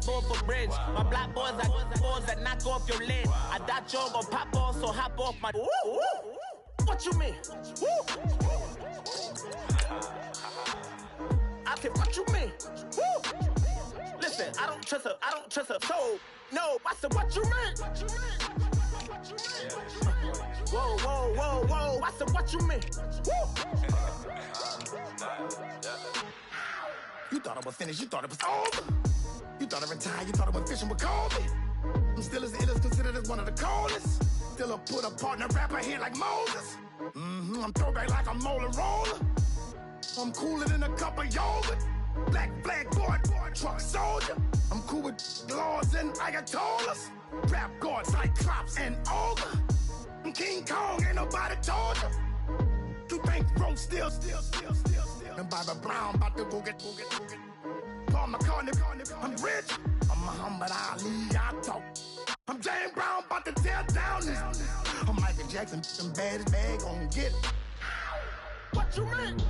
board for bridge. My black boys are boys that knock off your lid. I thought you gon' pop off, so hop off my. Ooh. What you mean? Woo. I said, what you mean? Woo. Listen, I don't trust her soul. No, I said, what you mean? Whoa. I said, what you mean? Woo. You thought I was finished, you thought it was over. You thought I retired, you thought I went fishing with Kobe. I'm still as ill as considered as one of the coldest. Still a put a partner rapper here like Moses. I'm throwback like a molar roller. I'm cooler than a cup of yogurt. Black flag boy, truck soldier. I'm cool with laws and Ayatollahs. Rap gods like Klops and Ogre. I'm King Kong, ain't nobody told you. You think Rome still. And Barbara Brown about to go get. Paul McCartney, I'm rich. I'm Muhammad Ali, I talk. I'm James Brown, about to tear down this. I'm Michael Jackson, some bad as bad, gon' get it. What you mean?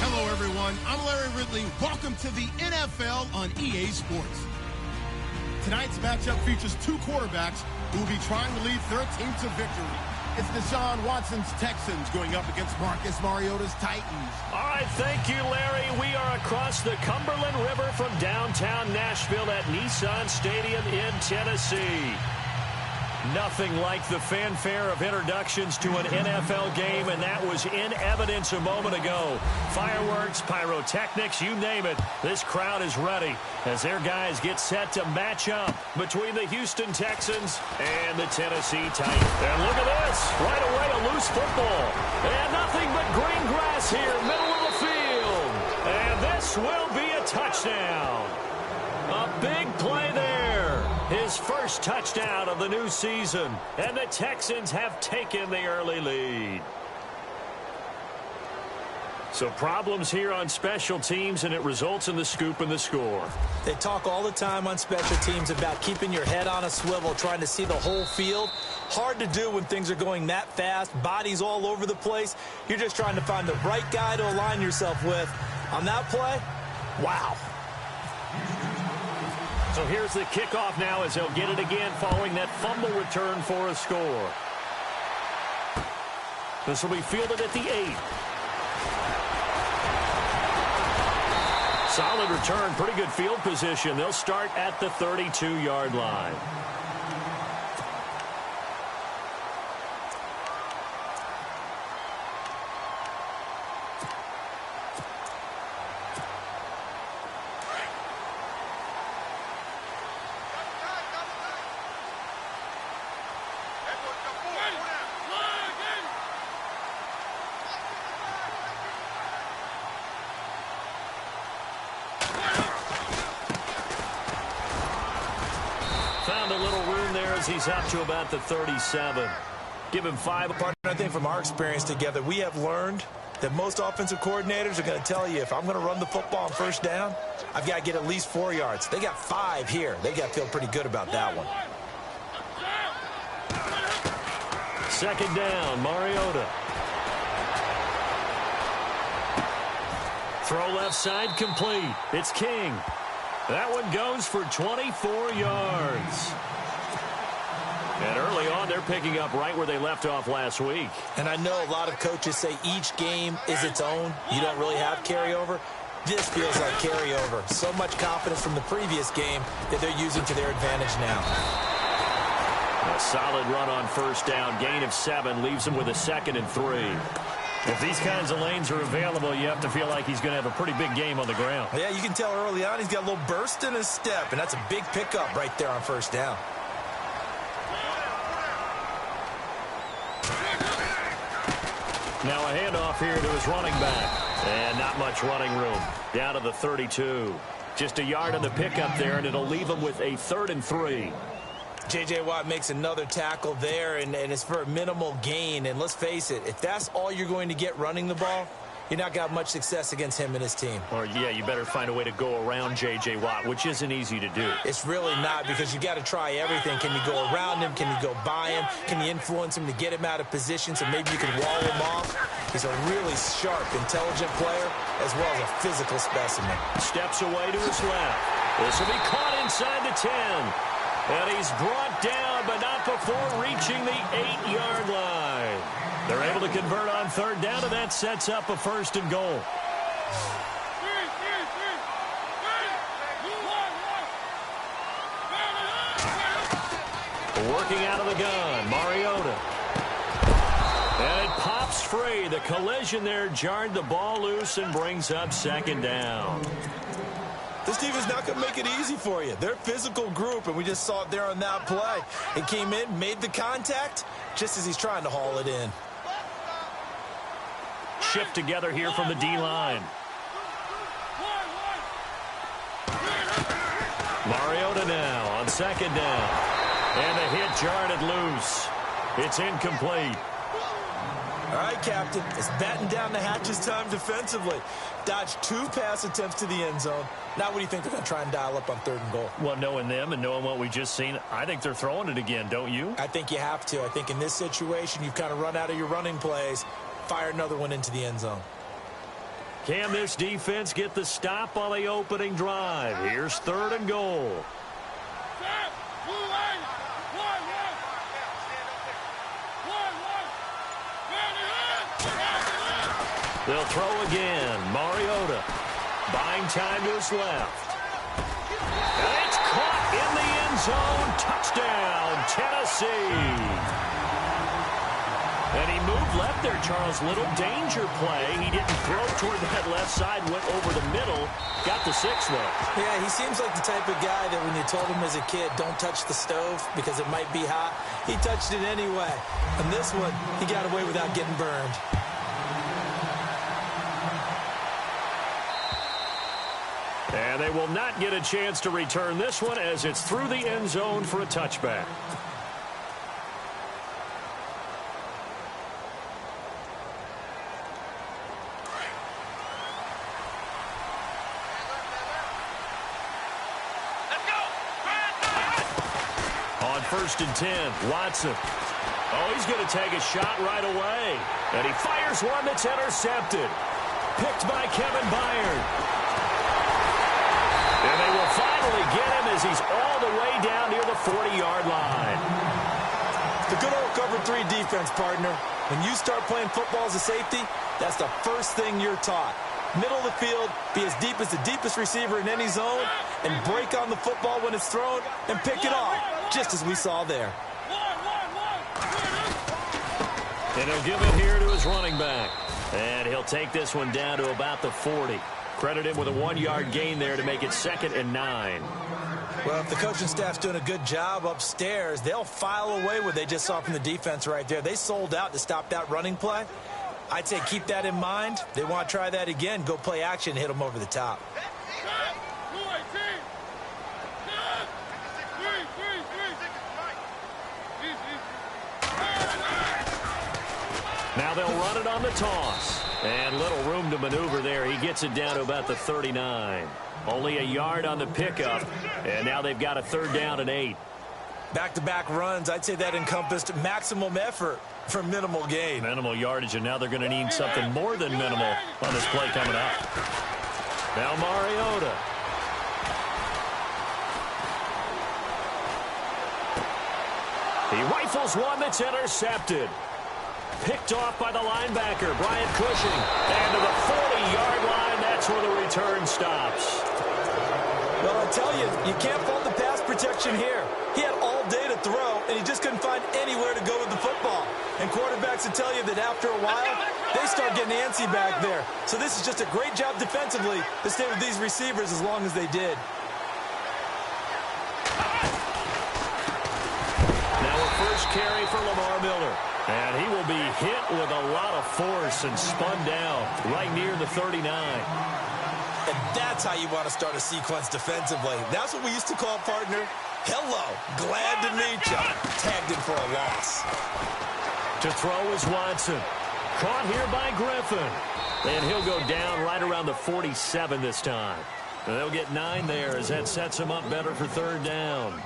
Hello, everyone. I'm Larry Ridley. Welcome to the NFL on EA Sports. Tonight's matchup features two quarterbacks who will be trying to lead their team to victory. It's Deshaun Watson's Texans going up against Marcus Mariota's Titans. All right, thank you, Larry. We are across the Cumberland River from downtown Nashville at Nissan Stadium in Tennessee. Nothing like the fanfare of introductions to an NFL game, and that was in evidence a moment ago. Fireworks, pyrotechnics, you name it. This crowd is ready as their guys get set to match up between the Houston Texans and the Tennessee Titans. And look at this. Right away, a loose football. And nothing but green grass here, middle of the field. And this will be a touchdown. A big play there. His first touchdown of the new season. And the Texans have taken the early lead. So problems here on special teams, and it results in the scoop and the score. They talk all the time on special teams about keeping your head on a swivel, trying to see the whole field. Hard to do when things are going that fast, bodies all over the place. You're just trying to find the right guy to align yourself with. On that play, wow. So here's the kickoff now as they'll get it again following that fumble return for a score. This will be fielded at the 8. Solid return, pretty good field position. They'll start at the 32-yard line. Found a little room there as he's up to about the 37. Give him 5. I think from our experience together, we have learned that most offensive coordinators are going to tell you, if I'm going to run the football on first down, I've got to get at least 4 yards. They got 5 here. They got to feel pretty good about that one. Second down, Mariota. Throw left side complete. It's King. That one goes for 24 yards. And early on, they're picking up right where they left off last week. And I know a lot of coaches say each game is its own. You don't really have carryover. This feels like carryover. So much confidence from the previous game that they're using to their advantage now. A solid run on first down. Gain of 7 leaves him with a 2nd and 3. If these kinds of lanes are available, you have to feel like he's going to have a pretty big game on the ground. Yeah, you can tell early on he's got a little burst in his step, and that's a big pickup right there on first down. Now a handoff here to his running back. And not much running room. Down to the 32. Just a yard on the pickup there, and it'll leave him with a 3rd and 3. J.J. Watt makes another tackle there, and it's for a minimal gain. And let's face it, if that's all you're going to get running the ball, you're not got much success against him and his team. Or, yeah, you better find a way to go around J.J. Watt, which isn't easy to do. It's really not, because you got to try everything. Can you go around him? Can you go by him? Can you influence him to get him out of position so maybe you can wall him off? He's a really sharp, intelligent player, as well as a physical specimen. Steps away to his left. This will be caught inside the 10. And he's brought down, but not before reaching the 8-yard line. They're able to convert on 3rd down, and that sets up a 1st and goal. Working out of the gun, Mariota. And it pops free. The collision there jarred the ball loose and brings up 2nd down. This team is not going to make it easy for you. They're a physical group, and we just saw it there on that play. It came in, made the contact, just as he's trying to haul it in. Shift together here from the D-line. Mariota now on 2nd down. And the hit jarred it loose. It's incomplete. All right, Captain, it's batten down the hatches time defensively. Dodged 2 pass attempts to the end zone. Now what do you think they're going to try and dial up on 3rd and goal? Well, knowing them and knowing what we just seen, I think they're throwing it again, don't you? I think you have to. I think in this situation, you've kind of run out of your running plays. Fire another one into the end zone. Can this defense get the stop on the opening drive? Here's 3rd and goal. They'll throw again. Mariota buying time to his left. And it's caught in the end zone. Touchdown, Tennessee. And he moved left there, Charles. Little danger play. He didn't throw toward that left side, went over the middle. Got the 6 though. Yeah, he seems like the type of guy that when you told him as a kid, don't touch the stove because it might be hot, he touched it anyway. And this one, he got away without getting burned. And they will not get a chance to return this one as it's through the end zone for a touchback. On 1st and 10, Watson. Oh, he's going to take a shot right away. And he fires one that's intercepted. Picked by Kevin Byard. And they will finally get him as he's all the way down near the 40-yard line. The good old cover 3 defense, partner. When you start playing football as a safety, that's the first thing you're taught. Middle of the field, be as deep as the deepest receiver in any zone, and break on the football when it's thrown and pick it off, just as we saw there. And he'll give it here to his running back. And he'll take this one down to about the 40. Credit him with a 1-yard gain there to make it 2nd and 9. Well, if the coaching staff's doing a good job upstairs, they'll file away what they just saw from the defense right there. They sold out to stop that running play. I'd say keep that in mind. They want to try that again. Go play action, hit them over the top. Now they'll run it on the toss. And little room to maneuver there. He gets it down to about the 39. Only a yard on the pickup. And now they've got a 3rd down and 8. Back-to-back runs, I'd say that encompassed maximum effort for minimal gain. Minimal yardage, and now they're going to need something more than minimal on this play coming up. Now Mariota. He rifles one that's intercepted. Picked off by the linebacker, Brian Cushing. And to the 40-yard line, that's that's where the return stops. Well, I tell you, you can't fault the pass protection here. He had all day to throw, and he just couldn't find anywhere to go with the football. And quarterbacks will tell you that after a while, they start getting antsy back there. So this is just a great job defensively to stay with these receivers as long as they did. Now a first carry for Lamar Miller. And he will be hit with a lot of force and spun down right near the 39. And that's how you want to start a sequence defensively. That's what we used to call, partner, hello, glad to meet you. Tagged in for a loss. To throw is Watson. Caught here by Griffin. And he'll go down right around the 47 this time. And they'll get 9 there as that sets him up better for third down.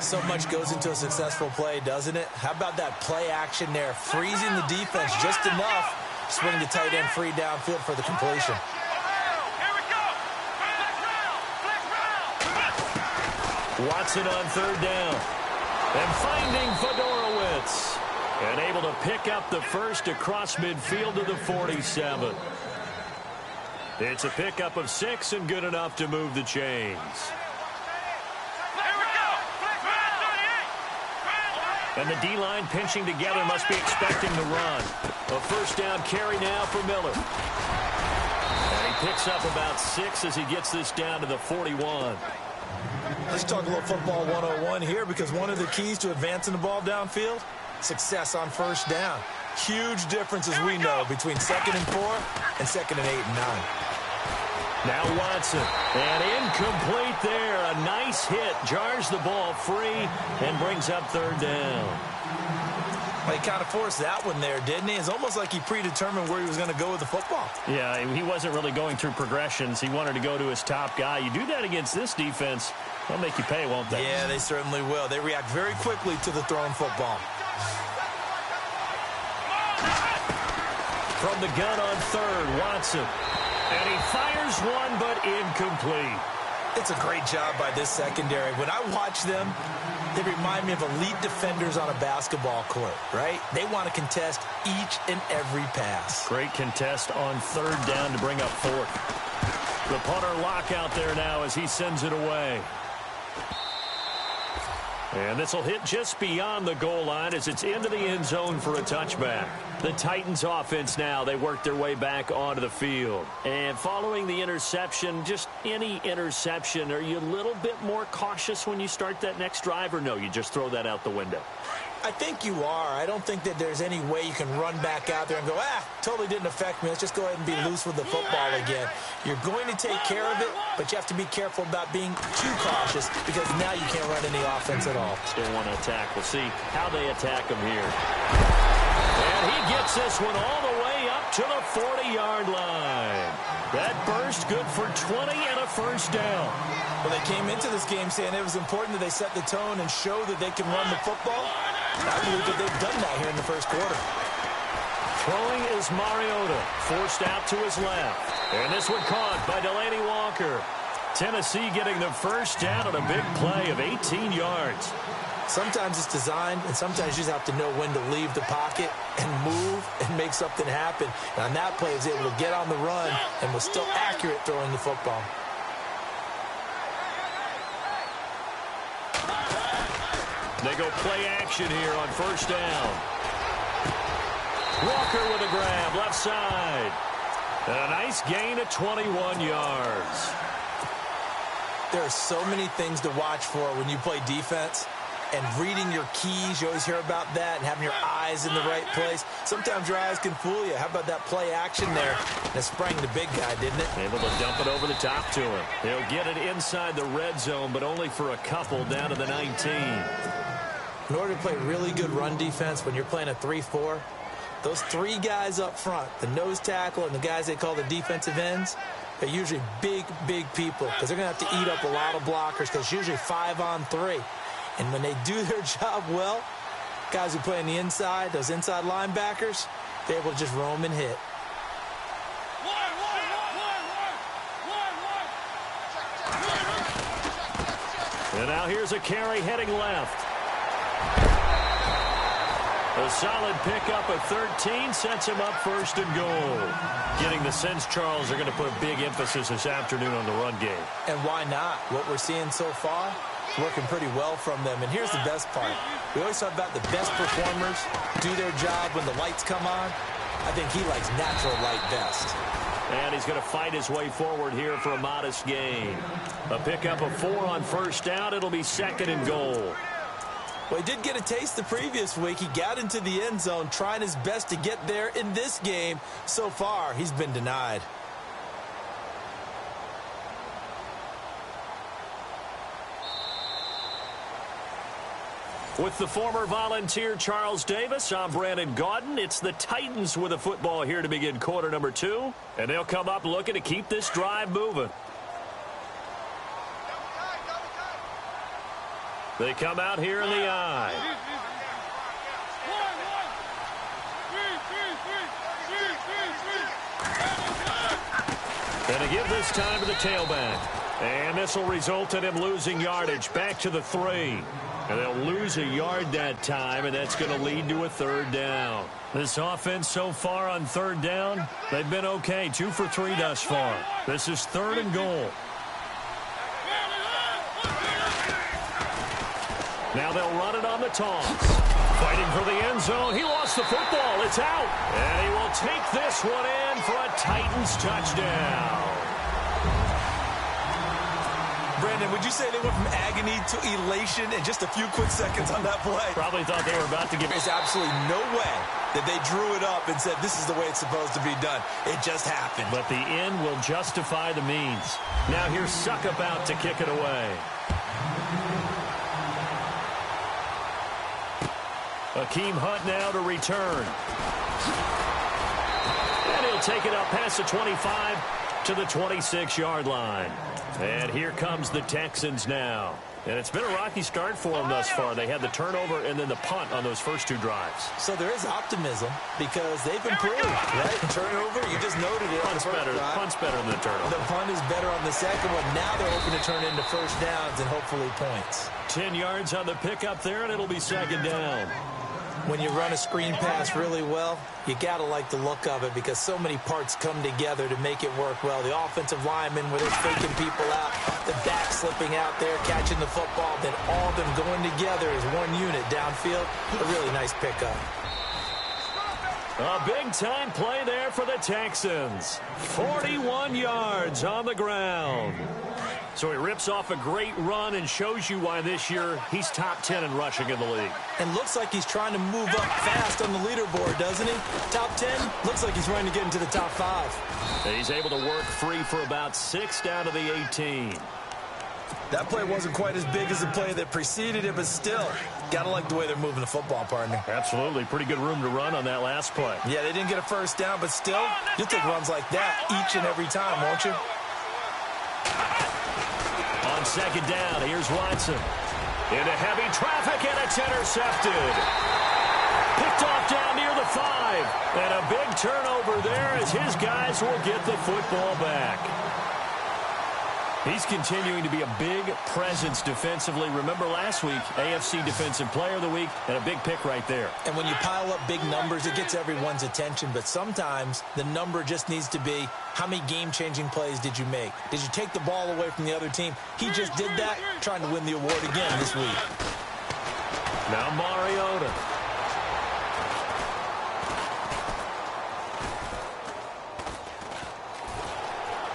So much goes into a successful play, doesn't it? How about that play action there? Freezing the defense just enough. Swing the tight end free downfield for the completion. Watson on third down. And finding Sl0WitD0w and able to pick up the first across midfield to the 47. It's a pickup of 6 and good enough to move the chains. And the D-line pinching together must be expecting the run. A first down carry now for Miller. And he picks up about 6 as he gets this down to the 41. Let's talk a little football 101 here, because one of the keys to advancing the ball downfield, success on first down. Huge difference, as we know, between 2nd and 4 and 2nd and 8 and 9. Now Watson, and incomplete there. A nice hit, jars the ball free, and brings up third down. Well, he kind of forced that one there, didn't he? It's almost like he predetermined where he was going to go with the football. Yeah, he wasn't really going through progressions. He wanted to go to his top guy. You do that against this defense, they'll make you pay, won't they? Yeah, they certainly will. They react very quickly to the thrown football. From the gun on third, Watson. And he fires one, but incomplete. It's a great job by this secondary. When I watch them, they remind me of elite defenders on a basketball court, right? They want to contest each and every pass. Great contest on third down to bring up fourth. The punter lock out there now as he sends it away. And this will hit just beyond the goal line as it's into the end zone for a touchback. The Titans offense now, they work their way back onto the field. And following the interception, just any interception, are you a little bit more cautious when you start that next drive, or no, you just throw that out the window? I think you are. I don't think that there's any way you can run back out there and go, totally didn't affect me. Let's just go ahead and be loose with the football again. You're going to take care of it, but you have to be careful about being too cautious, because now you can't run any offense at all. Still want to attack. We'll see how they attack him here. And he gets this one all the way up to the 40-yard line. That burst good for 20 and a first down. Well, they came into this game saying it was important that they set the tone and show that they can run the football. I believe that they've done that here in the first quarter. Throwing is Mariota, forced out to his left. And this one caught by Delaney Walker. Tennessee getting the first down on a big play of 18 yards. Sometimes it's designed, and sometimes you just have to know when to leave the pocket and move and make something happen. And on that play, he was able to get on the run and was still accurate throwing the football. They go play action here on first down. Walker with a grab, left side. And a nice gain of 21 yards. There are so many things to watch for when you play defense. And reading your keys, you always hear about that, and having your eyes in the right place. Sometimes your eyes can fool you. How about that play action there? And it sprang the big guy, didn't it? Able to dump it over the top to him. He'll get it inside the red zone, but only for a couple down to the 19. In order to play really good run defense when you're playing a 3-4, those 3 guys up front, the nose tackle and the guys they call the defensive ends, they're usually big, big people, because they're going to have to eat up a lot of blockers, because it's usually 5-on-3. And when they do their job well, guys who play on the inside, those inside linebackers, they're able to just roam and hit. And now here's a carry heading left. A solid pickup of 13 sets him up first and goal. Getting the sense, Charles, they're going to put a big emphasis this afternoon on the run game. And why not? What we're seeing so far, working pretty well from them. And here's the best part. We always talk about the best performers do their job when the lights come on. I think he likes natural light best. And he's going to fight his way forward here for a modest gain. A pickup of 4 on first down. It'll be second and goal. Well, he did get a taste the previous week. He got into the end zone trying his best to get there in this game. So far, he's been denied. With the former Volunteer Charles Davis, I'm Brandon Gaudin. It's the Titans with the football here to begin quarter number 2. And they'll come up looking to keep this drive moving. They come out here in the I. And to give this time to the tailback. And this will result in him losing yardage back to the 3. And they'll lose a yard that time, and that's going to lead to a third down. This offense so far on third down, they've been okay. 2 for 3 thus far. This is third and goal. Now they'll run it on the toss. Fighting for the end zone. He lost the football. It's out. And he will take this one in for a Titans touchdown. Brandon, would you say they went from agony to elation in just a few quick seconds on that play? Probably thought they were about to give. There's absolutely no way that they drew it up and said this is the way it's supposed to be done. It just happened. But the end will justify the means. Now here's Suckup out to kick it away. Akeem Hunt now to return. And he'll take it up past the 25 to the 26-yard line. And here comes the Texans now. And it's been a rocky start for them thus far. They had the turnover and then the punt on those first 2 drives. So there is optimism because they've improved, right? Turnover, you just noted it. Punt's better than the turnover. The punt is better on the second one. Now they're hoping to turn into first downs and hopefully points. 10 yards on the pickup there, and it'll be second down. When you run a screen pass really well, you got to like the look of it because so many parts come together to make it work well. The offensive linemen, where they're faking people out, the back slipping out there, catching the football, then all of them going together as one unit downfield. A really nice pickup. A big-time play there for the Texans. 41 yards on the ground. So he rips off a great run and shows you why this year he's top 10 in rushing in the league. And looks like he's trying to move up fast on the leaderboard, doesn't he? Top 10, looks like he's trying to get into the top 5. He's able to work free for about 6 down to the 18. That play wasn't quite as big as the play that preceded it, but still, got to like the way they're moving the football, partner. Absolutely. Pretty good room to run on that last play. Yeah, they didn't get a first down, but still, you'll take runs like that each and every time, won't you? On second down, here's Watson. Into heavy traffic, and it's intercepted. Picked off down near the 5. And a big turnover there as his guys will get the football back. He's continuing to be a big presence defensively. Remember last week, AFC Defensive Player of the Week, and a big pick right there. And when you pile up big numbers, it gets everyone's attention. But sometimes the number just needs to be, how many game-changing plays did you make? Did you take the ball away from the other team? He just did that, trying to win the award again this week. Now Mariota.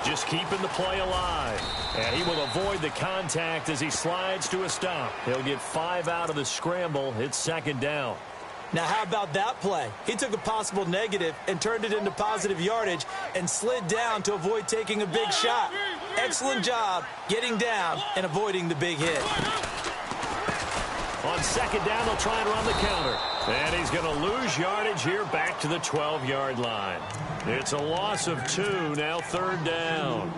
Just keeping the play alive. And he will avoid the contact as he slides to a stop. He'll get 5 out of the scramble. It's second down. Now, how about that play? He took a possible negative and turned it into positive yardage and slid down to avoid taking a big shot. Excellent job getting down and avoiding the big hit. On second down, they'll try and run the counter. And he's going to lose yardage here back to the 12-yard line. It's a loss of 2, now third down.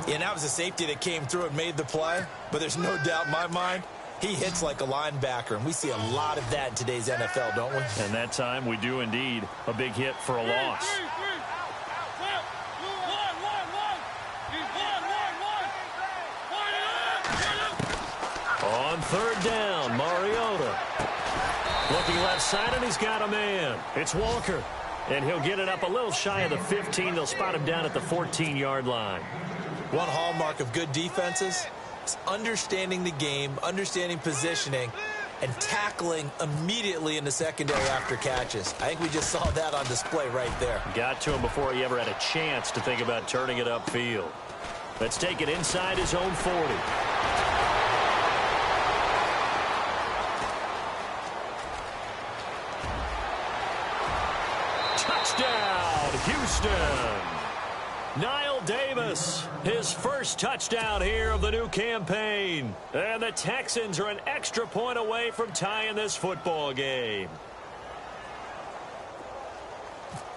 Yeah, that was a safety that came through and made the play, but there's no doubt in my mind, he hits like a linebacker, and we see a lot of that in today's NFL, don't we? And that time we do indeed. A big hit for a loss. On third down, Mariota. Looking left side, and he's got a man. It's Walker. And he'll get it up a little shy of the 15. They'll spot him down at the 14-yard line. One hallmark of good defenses is understanding the game, understanding positioning, and tackling immediately in the secondary after catches. I think we just saw that on display right there. Got to him before he ever had a chance to think about turning it upfield. Let's take it inside his own 40. Touchdown, Houston. Niall Davis, his first touchdown here of the new campaign. And the Texans are an extra point away from tying this football game.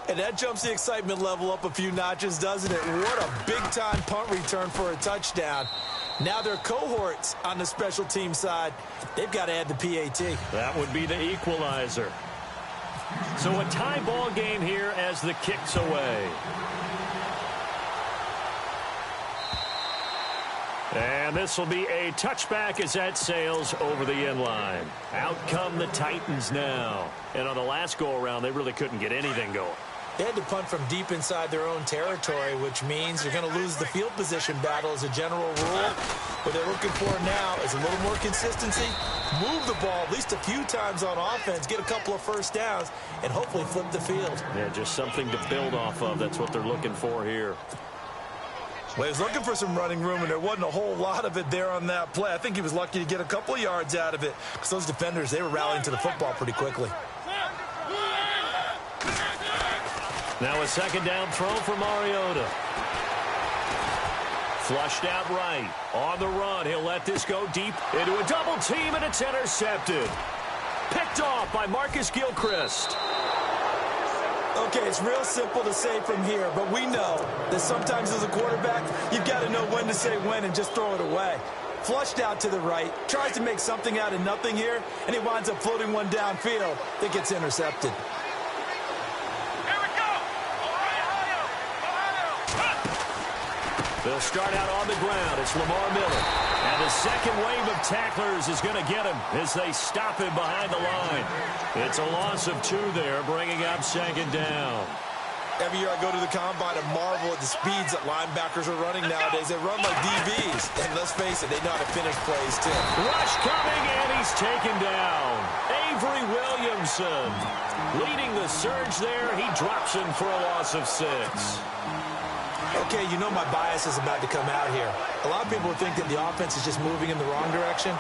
And that jumps the excitement level up a few notches, doesn't it? What a big-time punt return for a touchdown. Now their cohorts on the special team side, they've got to add the PAT. That would be the equalizer. So a tie ball game here as the kick's away. And this will be a touchback as that sails over the end line. Out come the Titans now. And on the last go-around, they really couldn't get anything going. They had to punt from deep inside their own territory, which means they're going to lose the field position battle as a general rule. What they're looking for now is a little more consistency, move the ball at least a few times on offense, get a couple of first downs, and hopefully flip the field. Yeah, just something to build off of. That's what they're looking for here. Well, he was looking for some running room, and there wasn't a whole lot of it there on that play. I think he was lucky to get a couple of yards out of it because those defenders, they were rallying to the football pretty quickly. Now a second down throw for Mariota. Flushed out right. On the run, he'll let this go deep into a double team, and it's intercepted. Picked off by Marcus Gilchrist. Okay, it's real simple to say from here, but we know that sometimes as a quarterback, you've got to know when to say when and just throw it away. Flushed out to the right, tries to make something out of nothing here, and he winds up floating one downfield that gets intercepted. They'll start out on the ground. It's Lamar Miller. And the second wave of tacklers is going to get him as they stop him behind the line. It's a loss of 2 there, bringing up second down. Every year I go to the combine and marvel at the speeds that linebackers are running nowadays. They run like DBs. And let's face it, they know how to finish plays, too. Rush coming, and he's taken down. Avery Williamson leading the surge there. He drops him for a loss of 6. Okay, you know my bias is about to come out here. A lot of people think that the offense is just moving in the wrong direction.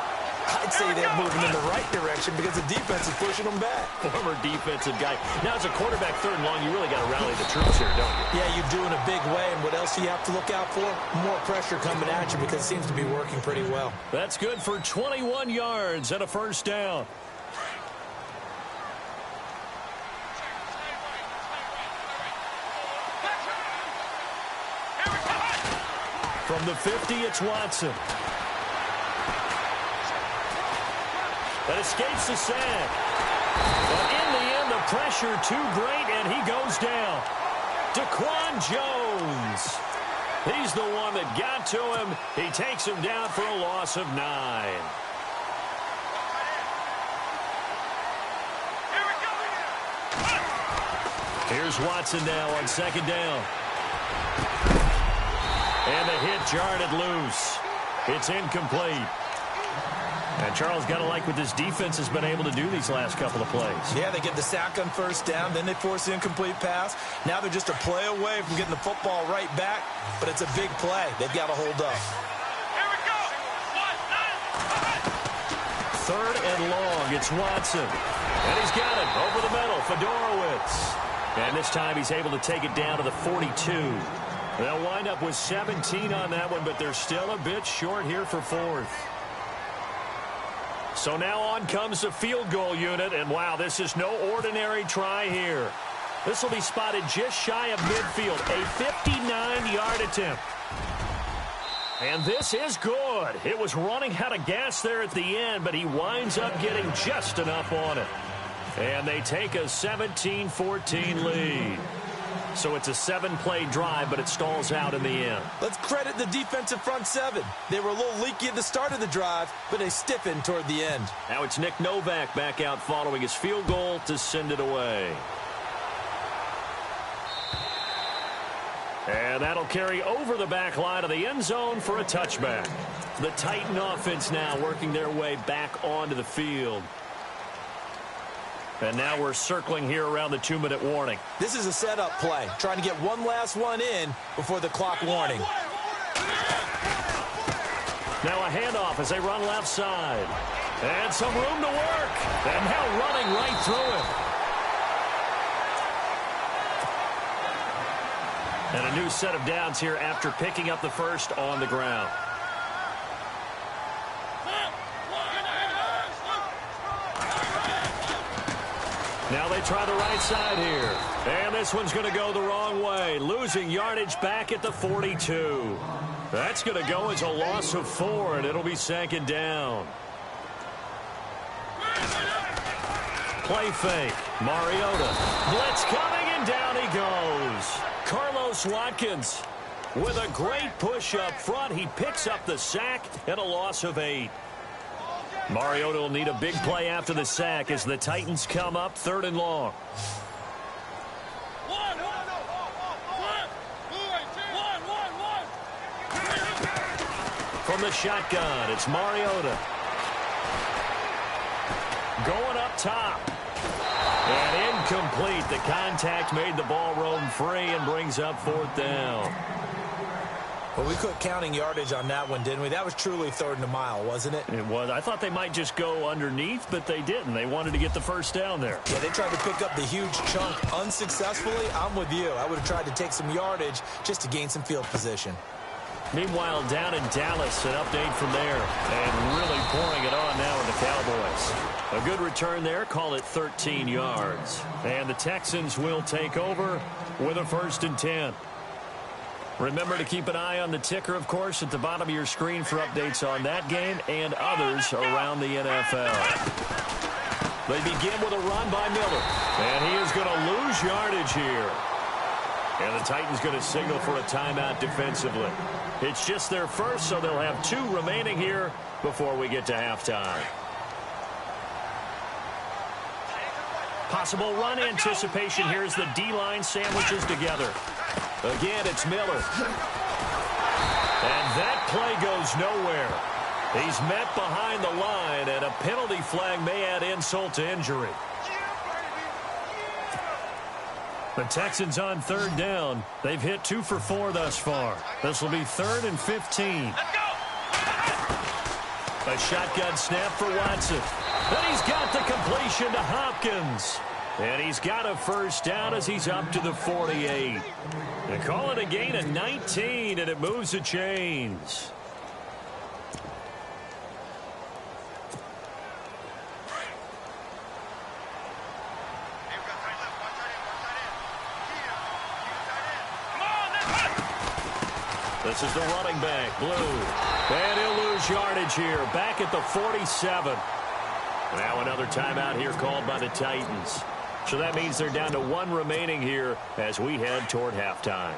I'd say they're moving in the right direction because the defense is pushing them back. Former defensive guy. Now, as a quarterback, 3rd and long, you really got to rally the troops here, don't you? Yeah, you do in a big way. And what else do you have to look out for? More pressure coming at you because it seems to be working pretty well. That's good for 21 yards and a first down. From the 50, it's Watson. That escapes the sack. But in the end, the pressure too great, and he goes down. Daquan Jones. He's the one that got to him. He takes him down for a loss of 9. Here's Watson now on second down. And the hit jarred it loose. It's incomplete. And Charles, got to like what this defense has been able to do these last couple of plays. Yeah, they get the sack on first down, then they force the incomplete pass. Now they're just a play away from getting the football right back, but it's a big play. They've got to hold up. Here we go. 3rd and long, it's Watson. And he's got it over the middle, Fedorowicz. And this time he's able to take it down to the 42. They'll wind up with 17 on that one, but they're still a bit short here for 4th. So now on comes the field goal unit, and wow, this is no ordinary try here. This will be spotted just shy of midfield, a 59-yard attempt. And this is good. It was running out of gas there at the end, but he winds up getting just enough on it. And they take a 17-14 lead. So it's a 7-play drive, but it stalls out in the end. Let's credit the defensive front seven. They were a little leaky at the start of the drive, but they stiffened toward the end. Now it's Nick Novak back out following his field goal to send it away. And that'll carry over the back line of the end zone for a touchback. The Titan offense now working their way back onto the field. And now we're circling here around the 2-minute warning. This is a setup play, trying to get one last one in before the clock warning. Now a handoff as they run left side. And some room to work. And now running right through him. And a new set of downs here after picking up the first on the ground. Now they try the right side here. And this one's going to go the wrong way. Losing yardage back at the 42. That's going to go as a loss of 4, and it'll be second down. Play fake. Mariota. Blitz coming, and down he goes. Carlos Watkins with a great push up front. He picks up the sack and a loss of 8. Mariota will need a big play after the sack as the Titans come up 3rd and long. From the shotgun, it's Mariota. Going up top. And incomplete. The contact made the ball roam free and brings up 4th down. Well, we quit counting yardage on that one, didn't we? That was truly 3rd and a mile, wasn't it? It was. I thought they might just go underneath, but they didn't. They wanted to get the first down there. Yeah, they tried to pick up the huge chunk unsuccessfully. I'm with you. I would have tried to take some yardage just to gain some field position. Meanwhile, down in Dallas, an update from there. And really pouring it on now with the Cowboys. A good return there. Call it 13 yards. And the Texans will take over with a 1st and 10. Remember to keep an eye on the ticker, of course, at the bottom of your screen for updates on that game and others around the NFL. They begin with a run by Miller. And he is going to lose yardage here. And the Titans going to signal for a timeout defensively. It's just their first, so they'll have 2 remaining here before we get to halftime. Possible run anticipation here as the D-line sandwiches together. Again, it's Miller. And that play goes nowhere. He's met behind the line, and a penalty flag may add insult to injury. The Texans on 3rd down. They've hit 2 for 4 thus far. This will be 3rd and 15. A shotgun snap for Watson. And he's got the completion to Hopkins. And he's got a first down as he's up to the 48. They call it a gain of 19, and it moves the chains. This is the running back, Blue. And he'll lose yardage here, back at the 47. Now another timeout here called by the Titans. So that means they're down to 1 remaining here as we head toward halftime.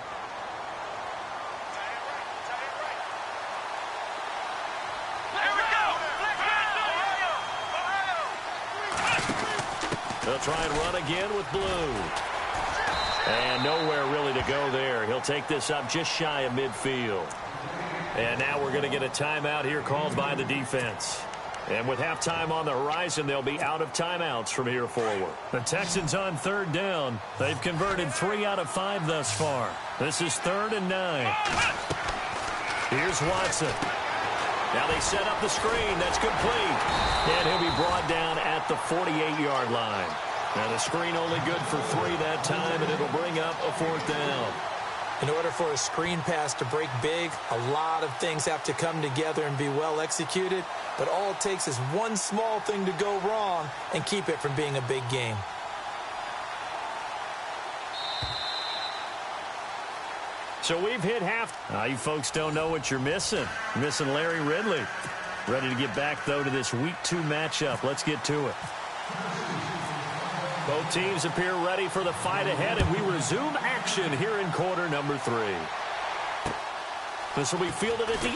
They'll try and run again with Blue. And nowhere really to go there. He'll take this up just shy of midfield. And now we're going to get a timeout here called by the defense. And with halftime on the horizon, they'll be out of timeouts from here forward. The Texans on 3rd down. They've converted 3 out of 5 thus far. This is 3rd and 9. Here's Watson. Now they set up the screen. That's complete. And he'll be brought down at the 48-yard line. Now the screen only good for 3 that time, and it'll bring up a 4th down. In order for a screen pass to break big, a lot of things have to come together and be well executed. But all it takes is one small thing to go wrong and keep it from being a big game. So we've hit half. You folks don't know what you're missing. Missing Larry Ridley. Ready to get back, though, to this Week 2 matchup. Let's get to it. Both teams appear ready for the fight ahead, and we resume action here in quarter number 3. This will be fielded at the 8.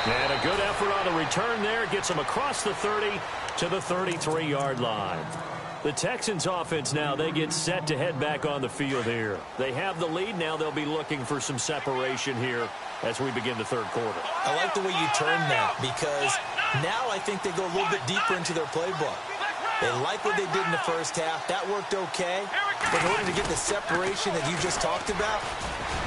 And a good effort on the return there. Gets them across the 30 to the 33-yard line. The Texans offense now, they get set to head back on the field here. They have the lead. Now they'll be looking for some separation here as we begin the third quarter. I like the way you turn that, because now I think they go a little bit deeper into their playbook. They like what they did in the first half. That worked okay. But in order to get the separation that you just talked about,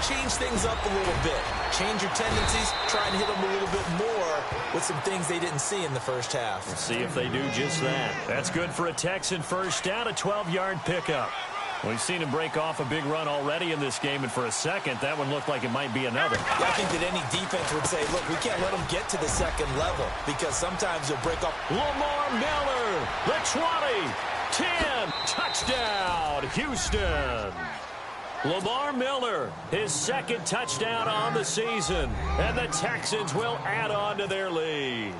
change things up a little bit. Change your tendencies. Try and hit them a little bit more with some things they didn't see in the first half. Let's see if they do just that. That's good for a Texan first down, a 12-yard pickup. We've seen him break off a big run already in this game, and for a second, that one looked like it might be another. I think that any defense would say, look, we can't let them get to the second level, because sometimes they'll break off. Lamar Miller, the 20, 10, touchdown, Houston. Lamar Miller, his second touchdown on the season, and the Texans will add on to their lead.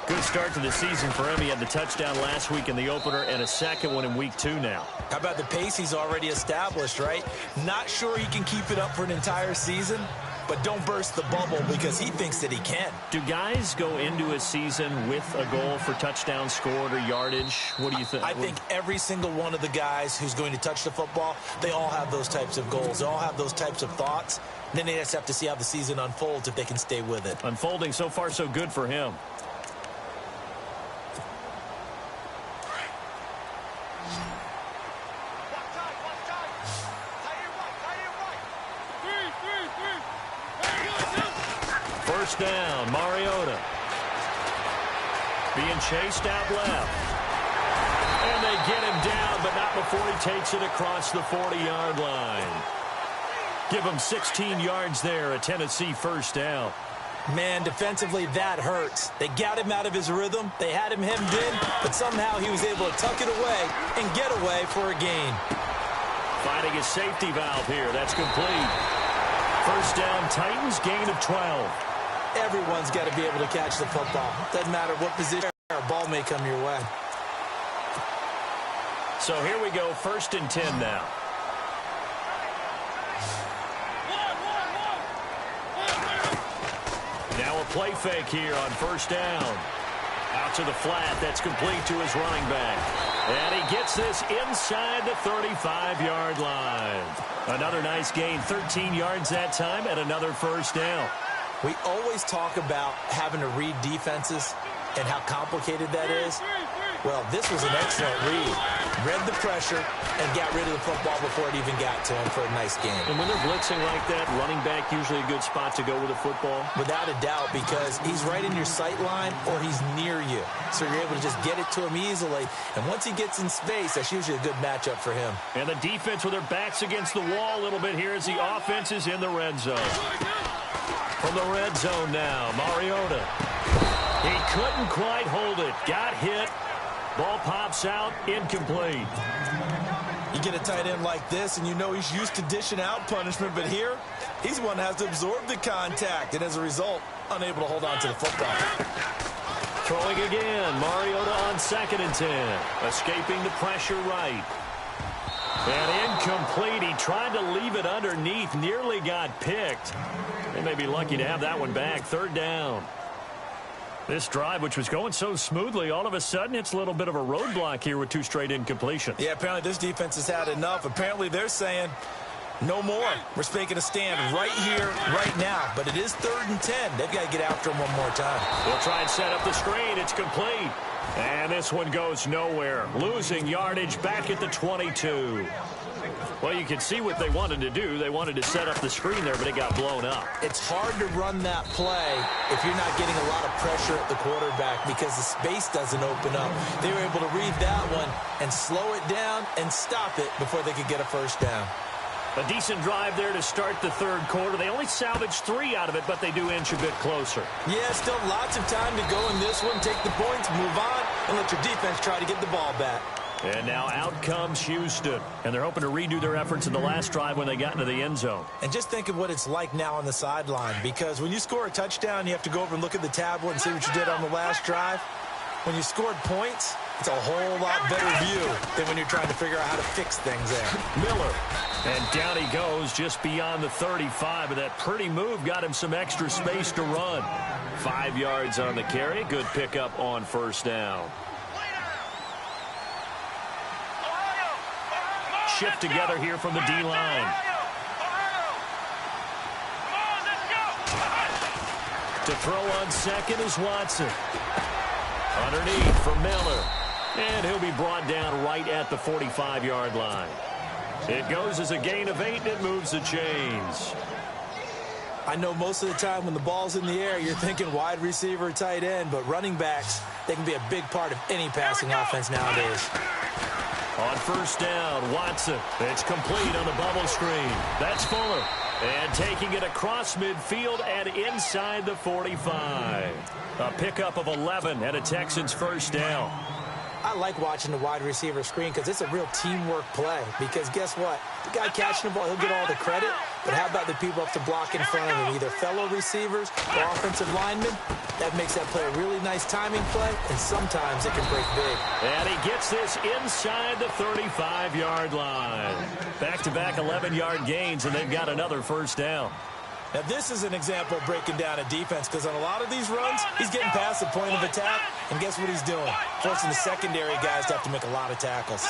Good start to the season for him. He had the touchdown last week in the opener and a second one in week 2 now. How about the pace he's already established, right? Not sure he can keep it up for an entire season, but don't burst the bubble because he thinks that he can. Do guys go into a season with a goal for touchdown scored or yardage? What do you think? I think every single one of the guys who's going to touch the football, they all have those types of goals. They all have those types of thoughts. And then they just have to see how the season unfolds if they can stay with it. Unfolding so far so good for him. First down, Mariota. Being chased out left. And they get him down, but not before he takes it across the 40-yard line. Give him 16 yards there, a Tennessee first down. Man, defensively, that hurts. They got him out of his rhythm. They had him hemmed in, but somehow he was able to tuck it away and get away for a gain. Finding his safety valve here. That's complete. First down, Titans, gain of 12. Everyone's got to be able to catch the football. Doesn't matter what position, a ball may come your way. So here we go, first and 10 now. Now a play fake here on first down. Out to the flat, that's complete to his running back. And he gets this inside the 35-yard line. Another nice gain, 13 yards that time, and another first down. We always talk about having to read defenses and how complicated that is. Well, this was an excellent read. Read the pressure and got rid of the football before it even got to him for a nice game. And when they're blitzing like that, running back usually a good spot to go with the football? Without a doubt, because he's right in your sight line or he's near you. So you're able to just get it to him easily. And once he gets in space, that's usually a good matchup for him. And the defense with their backs against the wall a little bit here as the offense is in the red zone. From the red zone now, Mariota. He couldn't quite hold it. Got hit. Ball pops out, incomplete. You get a tight end like this, and you know he's used to dishing out punishment, but here, he's the one that has to absorb the contact, and as a result, unable to hold on to the football. Throwing again, Mariota on second and 10. Escaping the pressure right. And incomplete. He tried to leave it underneath, nearly got picked. They may be lucky to have that one back. Third down. This drive, which was going so smoothly, all of a sudden it's a little bit of a roadblock here with 2 straight incompletions. Yeah, apparently this defense has had enough. Apparently they're saying, no more. We're making a stand right here, right now. But it is 3rd and 10. They've got to get after him one more time. They'll try and set up the screen. It's complete. And this one goes nowhere. Losing yardage back at the 22. Well, you can see what they wanted to do. They wanted to set up the screen there, but it got blown up. It's hard to run that play if you're not getting a lot of pressure at the quarterback because the space doesn't open up. They were able to read that one and slow it down and stop it before they could get a first down. A decent drive there to start the third quarter. They only salvaged 3 out of it, but they do inch a bit closer. Yeah, still lots of time to go in this one. Take the points, move on, and let your defense try to get the ball back. And now out comes Houston. And they're hoping to redo their efforts in the last drive when they got into the end zone. And just think of what it's like now on the sideline. Because when you score a touchdown, you have to go over and look at the tablet and see what you did on the last drive. When you scored points, It's a whole lot better view than when you're trying to figure out how to fix things there. Miller. And down he goes just beyond the 35. But that pretty move got him some extra space to run. 5 yards on the carry. Good pickup on first down. Shift together here from the D-line. To throw on second is Watson. Underneath for Miller. And he'll be brought down right at the 45-yard line. It goes as a gain of 8, and it moves the chains. I know most of the time when the ball's in the air, you're thinking wide receiver, tight end, but running backs, they can be a big part of any passing offense nowadays. On first down, Watson. It's complete on the bubble screen. That's Fuller. And taking it across midfield and inside the 45. A pickup of 11 and a Texans first down. I like watching the wide receiver screen because it's a real teamwork play. Because guess what? The guy catching the ball, he'll get all the credit. But how about the people up to block in front of him? Either fellow receivers or offensive linemen. That makes that play a really nice timing play, and sometimes it can break big. And he gets this inside the 35-yard line. Back-to-back 11-yard gains, and they've got another first down. Now, this is an example of breaking down a defense because on a lot of these runs, he's getting past the point of attack, and guess what he's doing? Forcing the secondary guys to have to make a lot of tackles.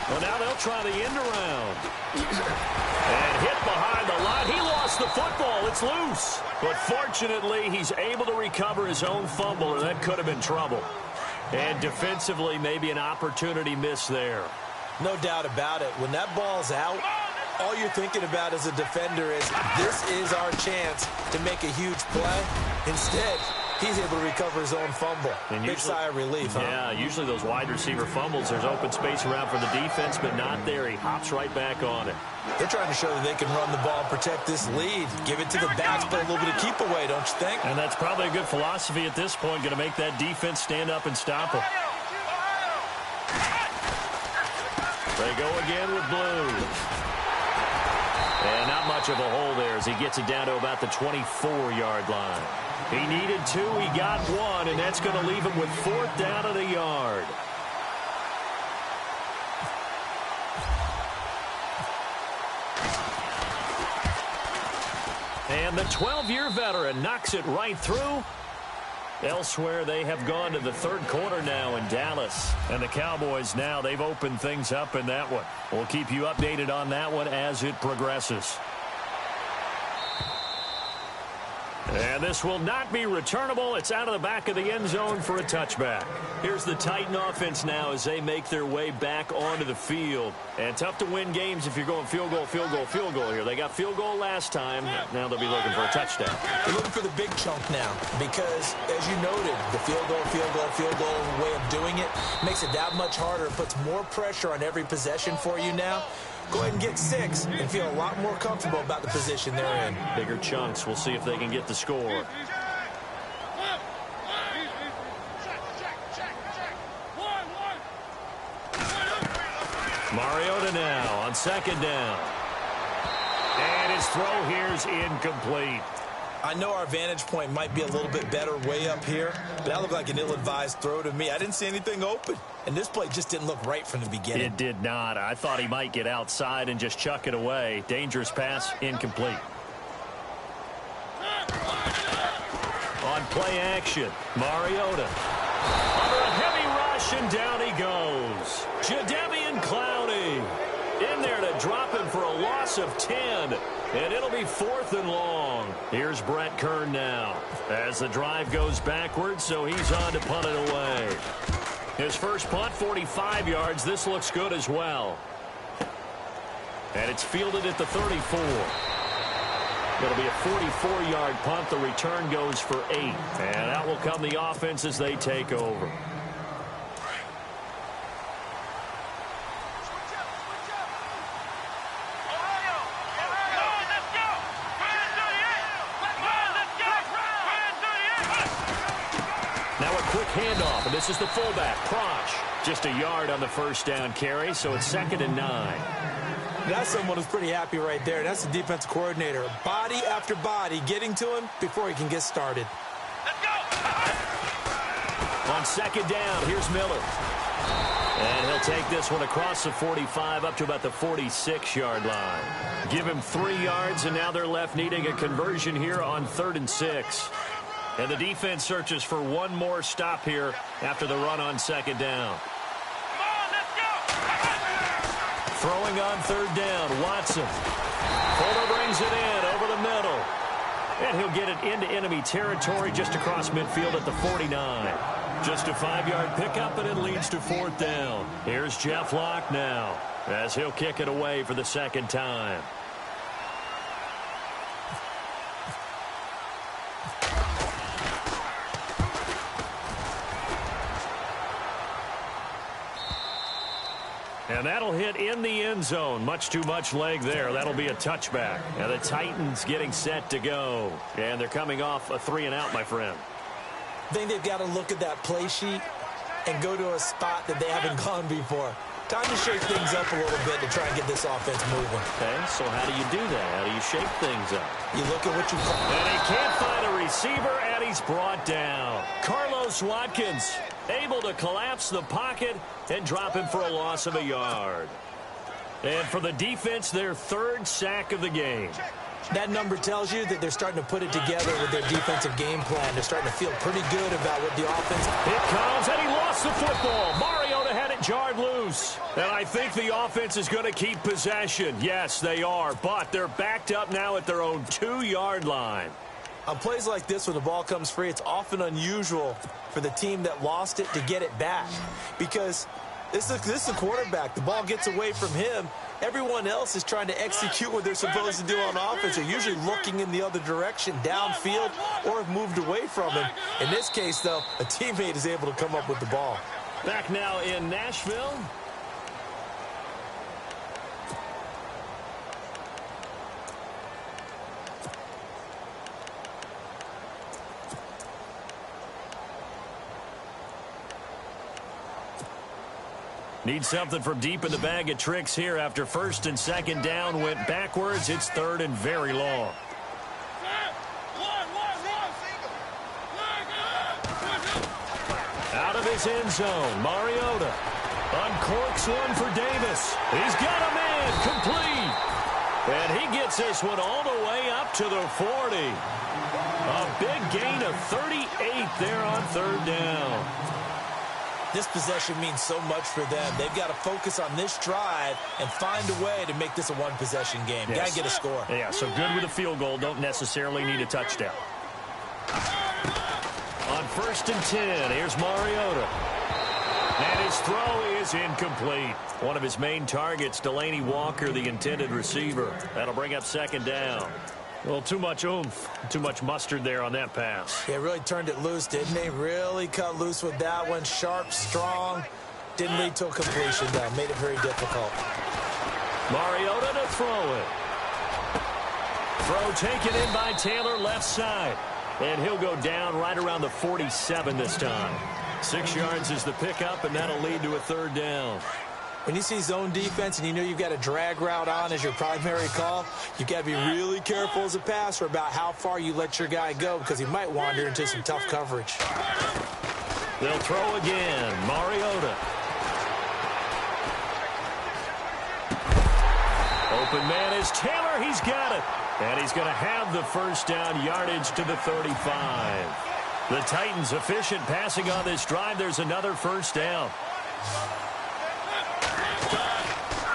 Well, now they'll try the end around. And hit behind the line. He lost the football. It's loose. But fortunately, he's able to recover his own fumble, or that could have been trouble. And defensively, maybe an opportunity missed there. No doubt about it. When that ball's out, all you're thinking about as a defender is, this is our chance to make a huge play. Instead, he's able to recover his own fumble. And big sigh of relief, huh? Yeah, usually those wide receiver fumbles, there's open space around for the defense, but not there. He hops right back on it. They're trying to show that they can run the ball and protect this lead. Give it to the backs, play a little bit of keep away, don't you think? And that's probably a good philosophy at this point, going to make that defense stand up and stop him. They go again with Blue. And not much of a hole there as he gets it down to about the 24-yard line. He needed 2, he got 1, and that's going to leave him with 4th down at a yard. And the 12-year veteran knocks it right through. Elsewhere, they have gone to the 3rd quarter now in Dallas. And the Cowboys now, they've opened things up in that one. We'll keep you updated on that one as it progresses. And this will not be returnable. It's out of the back of the end zone for a touchback. Here's the Titan offense now as they make their way back onto the field. And tough to win games if you're going field goal, field goal, field goal here. They got field goal last time. Now they'll be looking for a touchdown. They're looking for the big chunk now because, as you noted, the field goal way of doing it makes it that much harder. It puts more pressure on every possession for you now. Go ahead and get 6 and feel a lot more comfortable about the position they're in. Bigger chunks. We'll see if they can get the score. Mariota now on 2nd down. And his throw here's incomplete. I know our vantage point might be a little bit better way up here, but that looked like an ill-advised throw to me. I didn't see anything open, and this play just didn't look right from the beginning. It did not. I thought he might get outside and just chuck it away. Dangerous pass, incomplete. On play action, Mariota. Under a heavy rush, and down he goes. Jadeveon Clowney in there to drop him for a loss of 10. And it'll be 4th and long. Here's Brett Kern now as the drive goes backwards, so he's on to punt it away. His first punt, 45 yards. This looks good as well. And it's fielded at the 34. It'll be a 44-yard punt. The return goes for 8. And out will come the offense as they take over. Handoff, and this is the fullback, Prosh. Just a yard on the first down carry, so it's 2nd and 9. That's someone who's pretty happy right there. That's the defensive coordinator. Body after body getting to him before he can get started. Let's go! On second down, here's Miller. And he'll take this one across the 45 up to about the 46-yard line. Give him 3 yards, and now they're left needing a conversion here on 3rd and 6. And the defense searches for one more stop here after the run on second down. Come on, let's go! Throwing on 3rd down, Watson. Fuller brings it in over the middle. And he'll get it into enemy territory just across midfield at the 49. Just a 5-yard pickup, and it leads to 4th down. Here's Jeff Locke now as he'll kick it away for the second time. And that'll hit in the end zone. Much too much leg there. That'll be a touchback. And the Titans getting set to go. And they're coming off a 3-and-out, my friend. I think they've got to look at that play sheet and go to a spot that they haven't gone before. Time to shake things up a little bit to try and get this offense moving. Okay, so how do you do that? How do you shake things up? You look at what you call. And he can't find a receiver, and he's brought down. Carlos Watkins able to collapse the pocket and drop him for a loss of a yard. And for the defense, their 3rd sack of the game. That number tells you that they're starting to put it together with their defensive game plan. They're starting to feel pretty good about what the offense... It comes, and he lost the football. Mariota had it jarred loose. And I think the offense is going to keep possession. Yes, they are, but they're backed up now at their own 2-yard line. On plays like this, when the ball comes free, it's often unusual for the team that lost it to get it back. Because this is the quarterback. The ball gets away from him. Everyone else is trying to execute what they're supposed to do on offense. They're usually looking in the other direction, downfield, or have moved away from him. In this case, though, a teammate is able to come up with the ball. Back now in Nashville. Need something from deep in the bag of tricks here after 1st and 2nd down went backwards. It's 3rd and very long. Out of his end zone, Mariota uncorks one for Davis. He's got a man complete. And he gets this one all the way up to the 40. A big gain of 38 there on 3rd down. This possession means so much for them. They've got to focus on this drive and find a way to make this a one-possession game. Yes. Got to get a score. Yeah, so good with a field goal. Don't necessarily need a touchdown. On 1st and 10, here's Mariota. And his throw is incomplete. One of his main targets, Delaney Walker, the intended receiver. That'll bring up 2nd down. Well, too much oomph, too much mustard there on that pass. Yeah, really turned it loose, didn't they? Really cut loose with that one. Sharp, strong. Didn't lead to a completion, though. Made it very difficult. Mariota to throw it. Throw taken in by Taylor, left side. And he'll go down right around the 47 this time. 6 yards is the pickup, and that'll lead to a 3rd down. When you see zone defense and you know you've got a drag route on as your primary call, you've got to be really careful as a passer about how far you let your guy go because he might wander into some tough coverage. They'll throw again. Mariota. Open man is Taylor. He's got it. And he's going to have the 1st down, yardage to the 35. The Titans efficient passing on this drive. There's another 1st down.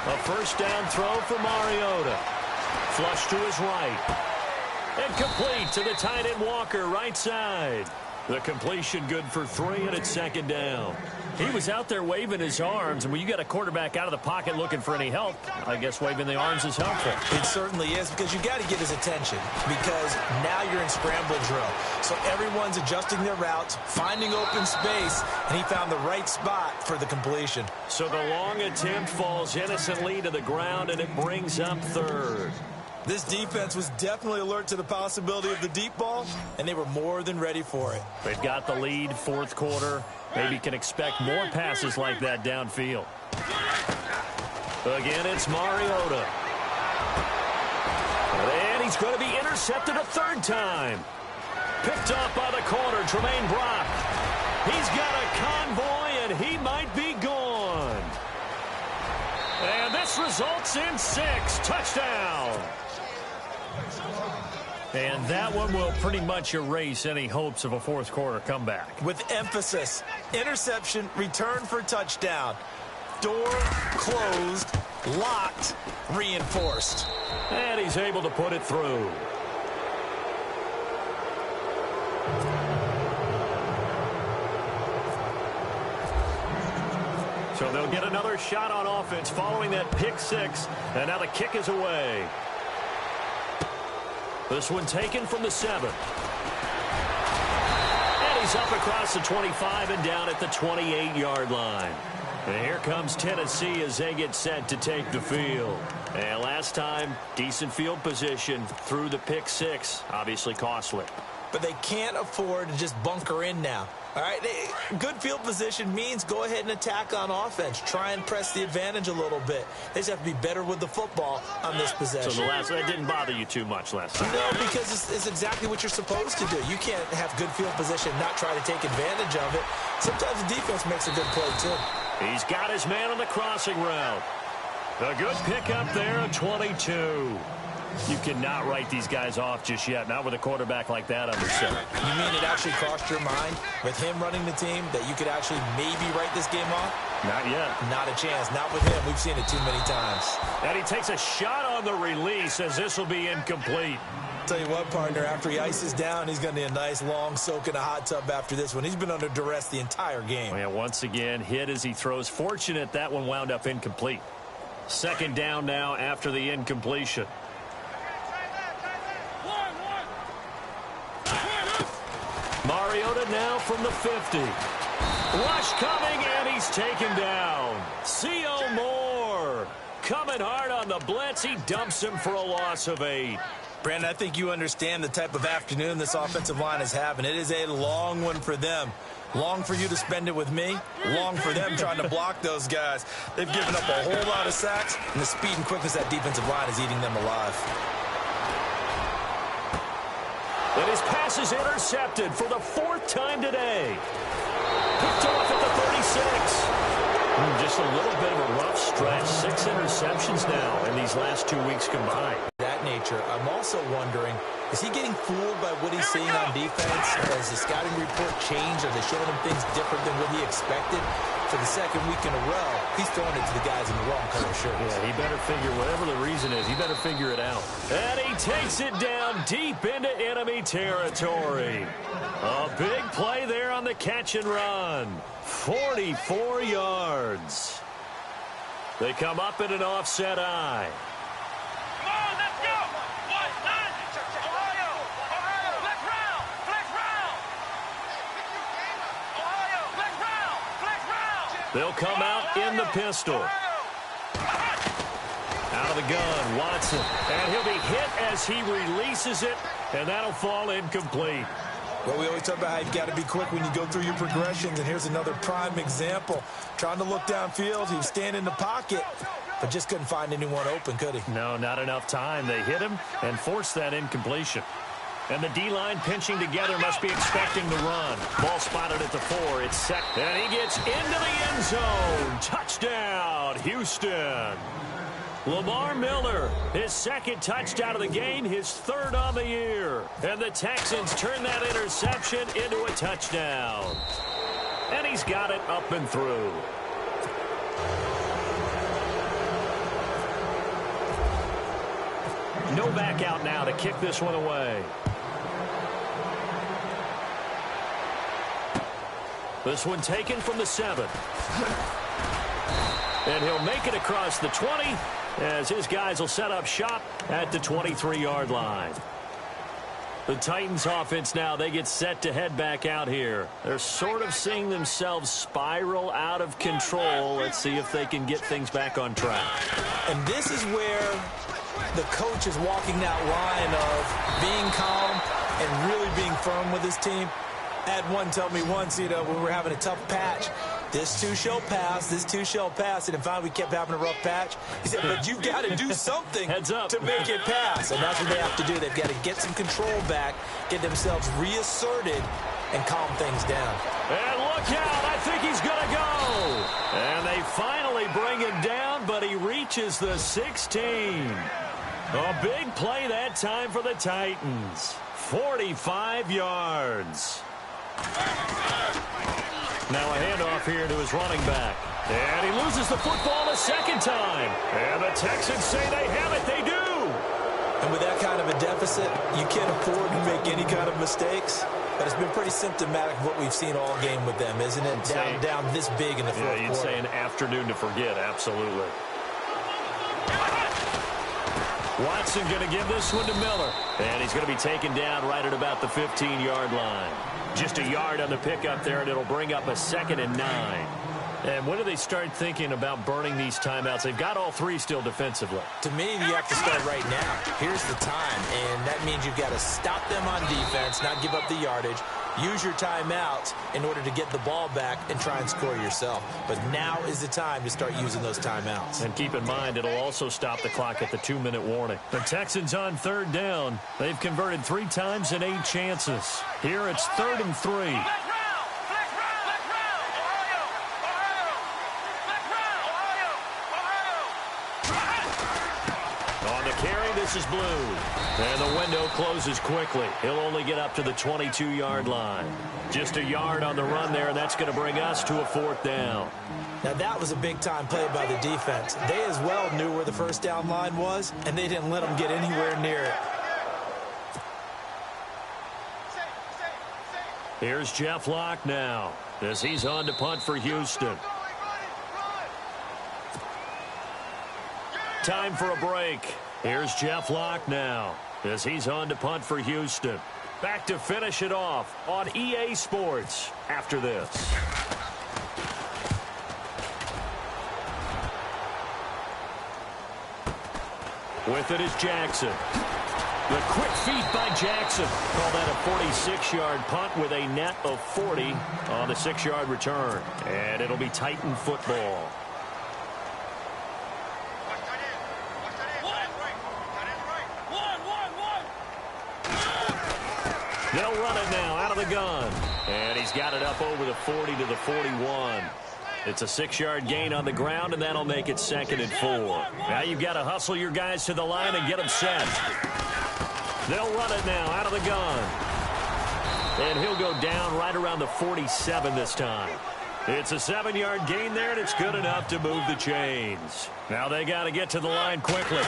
A 1st down throw for Mariota. Flush to his right. And complete to the tight end Walker, right side. The completion good for 3, and it's 2nd down. He was out there waving his arms, and when you got a quarterback out of the pocket looking for any help, I guess waving the arms is helpful. It certainly is, because you got to get his attention, because now you're in scramble drill. So everyone's adjusting their routes, finding open space, and he found the right spot for the completion. So the long attempt falls innocently to the ground, and it brings up 3rd. This defense was definitely alert to the possibility of the deep ball, and they were more than ready for it. They've got the lead, 4th quarter. Maybe can expect more passes like that downfield. Again, it's Mariota. And he's going to be intercepted a third time. Picked off by the corner, Tremaine Brock. He's got a convoy, and he might be gone. And this results in 6. Touchdown. And that one will pretty much erase any hopes of a fourth quarter comeback. With emphasis, interception, return for touchdown. Door closed, locked, reinforced. And he's able to put it through. So they'll get another shot on offense following that pick 6. And now the kick is away. This one taken from the 7. And he's up across the 25 and down at the 28-yard line. And here comes Tennessee as they get set to take the field. And last time, decent field position through the pick 6. Obviously costly. But they can't afford to just bunker in now. All right, good field position means go ahead and attack on offense. Try and press the advantage a little bit. They just have to be better with the football on this possession. So that didn't bother you too much last time? No, because it's exactly what you're supposed to do. You can't have good field position and not try to take advantage of it. Sometimes the defense makes a good play, too. He's got his man on the crossing route. A good pickup there at 22. You cannot write these guys off just yet, not with a quarterback like that under center. You mean it actually crossed your mind with him running the team that you could actually maybe write this game off? Not yet. Not a chance. Not with him. We've seen it too many times. And he takes a shot on the release as this will be incomplete. Tell you what, partner, after he ices down, he's going to need a nice long soak in a hot tub after this one. He's been under duress the entire game. Yeah, once again, hit as he throws. Fortunate that one wound up incomplete. Second down now after the incompletion. Mariota now from the 50. Rush coming, and he's taken down. C.O. Moore coming hard on the blitz. He dumps him for a loss of 8. Brandon, I think you understand the type of afternoon this offensive line is having. It is a long one for them. Long for you to spend it with me. Long for them trying to block those guys. They've given up a whole lot of sacks, and the speed and quickness of that defensive line is eating them alive. And his pass is intercepted for the 4th time today. Picked off at the 36. Just a little bit of a rough stretch. 6 interceptions now in these last 2 weeks combined. That nature, I'm also wondering, is he getting fooled by what he's seeing on defense? Has the scouting report changed? Are they showing him things different than what he expected? For the 2nd week in a row, he's throwing it to the guys in the wrong color shirts. Yeah, he better figure, whatever the reason is, he better figure it out. And he takes it down deep into enemy territory. A big play there on the catch and run. 44 yards. They come up in an offset eye. Come on, let's go. 1-9. Ohio. Flex round. Flex round. Ohio. Flex round. Flex round. They'll come out in the pistol. Out of the gun, Watson. And he'll be hit as he releases it, and that'll fall incomplete. Well, we always talk about how you've got to be quick when you go through your progressions, and here's another prime example. Trying to look downfield, he was standing in the pocket, but just couldn't find anyone open, could he? No, not enough time. They hit him and forced that incompletion. And the D-line pinching together must be expecting the run. Ball spotted at the 4. It's set. And he gets into the end zone. Touchdown, Houston. Lamar Miller, his 2nd touchdown of the game, his 3rd on the year. And the Texans turn that interception into a touchdown. And he's got it up and through. No back out now to kick this one away. This one taken from the 7. And he'll make it across the 20 as his guys will set up shop at the 23-yard line. The Titans offense now, they get set to head back out here. They're sort of seeing themselves spiral out of control. Let's see if they can get things back on track. And this is where the coach is walking that line of being calm and really being firm with his team. I had one tell me once, when we were having a tough patch, This too shall pass. This too shall pass. And finally, we kept having a rough patch. He said, but you've got to do something Heads up to make it pass. And that's what they have to do. They've got to get some control back, get themselves reasserted, and calm things down. And look out. I think he's going to go. And they finally bring him down, but he reaches the 16. A big play that time for the Titans. 45 yards. Now a handoff here to his running back. And he loses the football a second time. And the Texans say they have it. They do. And with that kind of a deficit, you can't afford to make any kind of mistakes. But it's been pretty symptomatic of what we've seen all game with them, isn't it? Down this big in the fourth quarter. Yeah, you'd say an afternoon to forget. Absolutely. Watson going to give this one to Miller. And he's going to be taken down right at about the 15-yard line. Just a yard on the pickup there, and it'll bring up a 2nd and 9. And when do they start thinking about burning these timeouts? They've got all three still defensively. To me, you have to start right now. Here's the time, and that means you've got to stop them on defense, not give up the yardage, use your timeouts in order to get the ball back and try and score yourself. But now is the time to start using those timeouts. And keep in mind, it'll also stop the clock at the 2-minute warning. The Texans on 3rd down. They've converted 3 times in 8 chances. Here it's 3rd and 3. This is blue. And the window closes quickly. He'll only get up to the 22-yard line. Just a yard on the run there, and that's going to bring us to a 4th down. Now, that was a big-time play by the defense. They as well knew where the first down line was, and they didn't let them get anywhere near it. Here's Jeff Locke now as he's on to punt for Houston. Time for a break. Here's Jeff Locke now as he's on to punt for Houston. Back to finish it off on EA Sports after this. With it is Jackson. The quick feet by Jackson. Call that a 46-yard punt with a net of 40 on the 6-yard return. And it'll be Titan football. They'll run it now out of the gun. And he's got it up over the 40 to the 41. It's a 6-yard gain on the ground, and that'll make it 2nd and 4. Now you've got to hustle your guys to the line and get them set. They'll run it now out of the gun. And he'll go down right around the 47 this time. It's a 7-yard gain there, and it's good enough to move the chains. Now they got to get to the line quickly.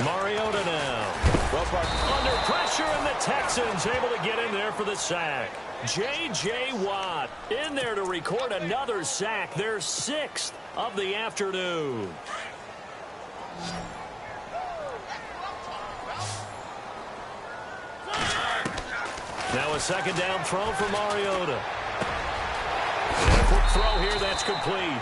Mariota now. Under pressure, and the Texans able to get in there for the sack. J.J. Watt in there to record another sack, their 6th of the afternoon. Now a 2nd down throw for Mariota. And a quick throw here, that's complete.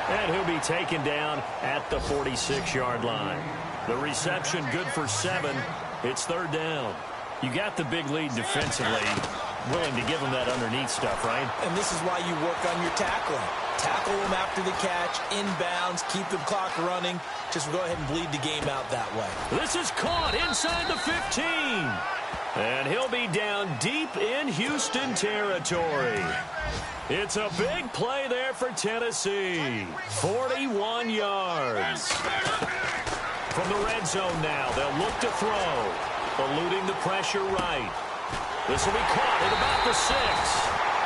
And he'll be taken down at the 46-yard line. The reception good for 7. It's 3rd down. You got the big lead defensively. Willing to give them that underneath stuff, right? And this is why you work on your tackling. Tackle them after the catch, inbounds, keep the clock running. Just go ahead and bleed the game out that way. This is caught inside the 15. And he'll be down deep in Houston territory. It's a big play there for Tennessee. 41 yards. From the red zone now, they'll look to throw. Eluding the pressure right. This will be caught at about the 6.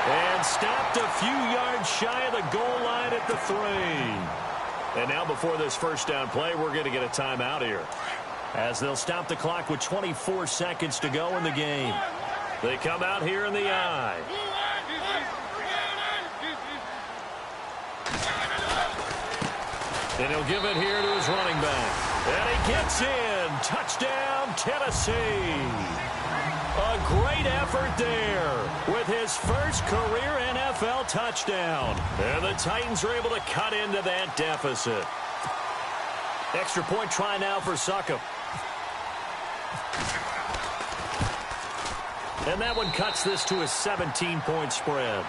And stopped a few yards shy of the goal line at the 3. And now before this first down play, we're going to get a timeout here. As they'll stop the clock with 24 seconds to go in the game. They come out here in the eye. And he'll give it here to his running back. And he gets in. Touchdown, Tennessee. A great effort there with his first career NFL touchdown. And the Titans are able to cut into that deficit. Extra point try now for Sl0WID. And that one cuts this to a 17-point spread.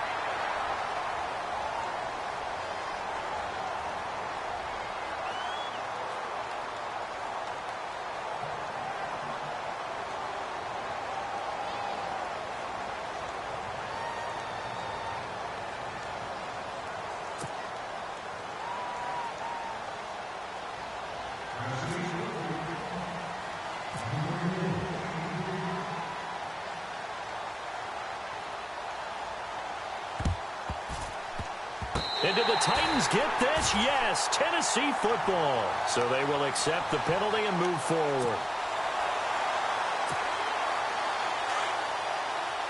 And did the Titans get this? Yes, Tennessee football. So they will accept the penalty and move forward.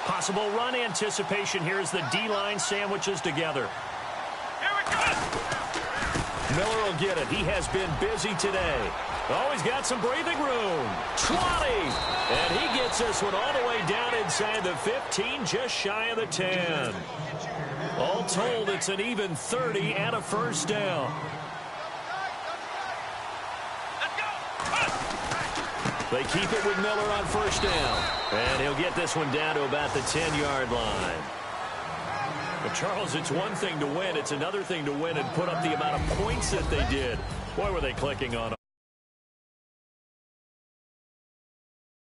Possible run anticipation here as the D-line sandwiches together. Here we go. Miller will get it. He has been busy today. Oh, he's got some breathing room. 20. And he gets this one all the way down inside the 15, just shy of the 10. All told, it's an even 30 and a first down. Let's go. They keep it with Miller on first down. And he'll get this one down to about the 10-yard line. But, Charles, it's one thing to win. It's another thing to win and put up the amount of points that they did. Boy, were they clicking on them.